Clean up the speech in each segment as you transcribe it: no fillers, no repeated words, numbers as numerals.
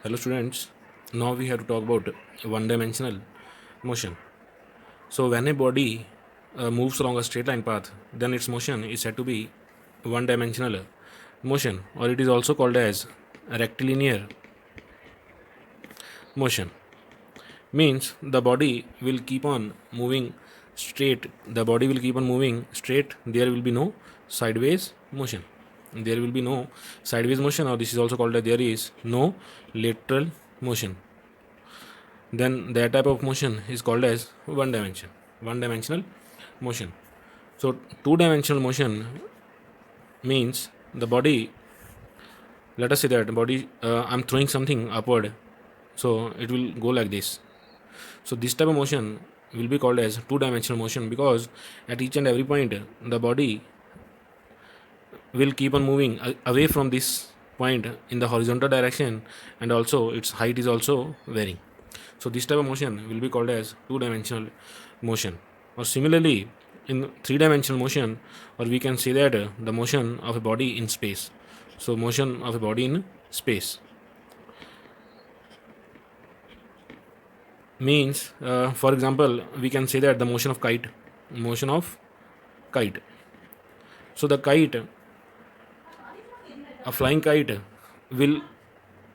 Hello students, now we have to talk about one-dimensional motion. So when a body moves along a straight line path, then its motion is said to be one-dimensional motion, or it is also called as rectilinear motion. Means the body will keep on moving straight. The body will keep on moving straight. There will be no sideways motion. There will be no sideways motion, or this is also called as there is no lateral motion. Then that type of motion is called as one dimensional motion. So two dimensional motion means the body, let us say that body, I'm throwing something upward, so it will go like this. So this type of motion will be called as two dimensional motion, because at each and every point the body will keep on moving away from this point in the horizontal direction, and also its height is also varying. So this type of motion will be called as two dimensional motion. Or similarly, in three dimensional motion, or we can say that the motion of a body in space. So motion of a body in space means, for example, we can say that the motion of kite. So the kite, a flying kite, will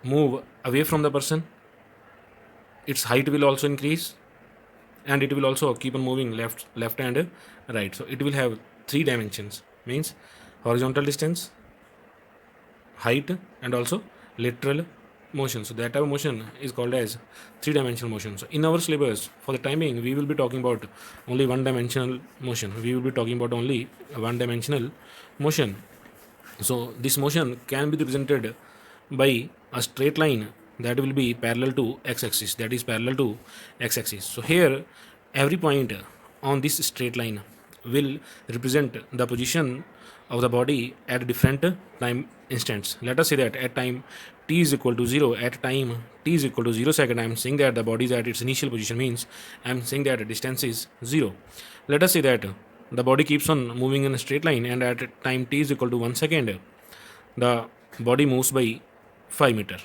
move away from the person. Its height will also increase, and it will also keep on moving left and right. So it will have three dimensions, means horizontal distance, height, and also lateral motion. So that type of motion is called as three dimensional motion. So in our syllabus, for the time being, we will be talking about only one dimensional motion. We will be talking about only one dimensional motion. So this motion can be represented by a straight line that will be parallel to x-axis, that is parallel to x-axis. So here every point on this straight line will represent the position of the body at different time instants. Let us say that at time t is equal to 0, at time t is equal to 0 second, I am saying that the body is at its initial position, means I am saying that distance is 0. Let us say that the body keeps on moving in a straight line, and at time t is equal to 1 second, the body moves by 5 meter.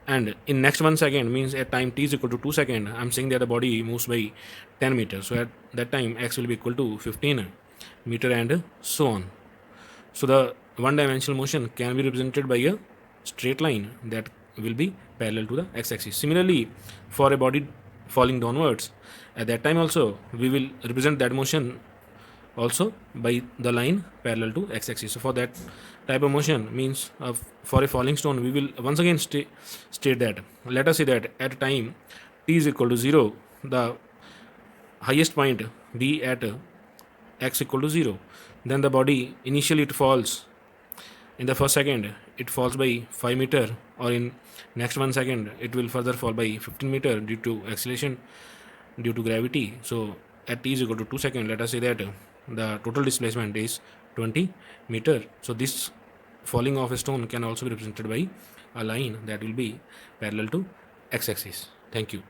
And in next 1 second, means at time t is equal to 2 second, I'm saying that the body moves by 10 meters. So at that time x will be equal to 15 meter, and so on. So the one dimensional motion can be represented by a straight line that will be parallel to the x-axis. Similarly, for a body falling downwards, at that time also we will represent that motion also by the line parallel to x-axis. So for that type of motion, means for a falling stone, we will once again state that, let us say that at time t is equal to 0, the highest point be at x equal to 0. Then the body initially it falls, in the first second it falls by 5 meter, or in next 1 second it will further fall by 15 meter due to acceleration, due to gravity. So at t is equal to 2 seconds, let us say that the total displacement is 20 meter. So this falling of a stone can also be represented by a line that will be parallel to x-axis. Thank you.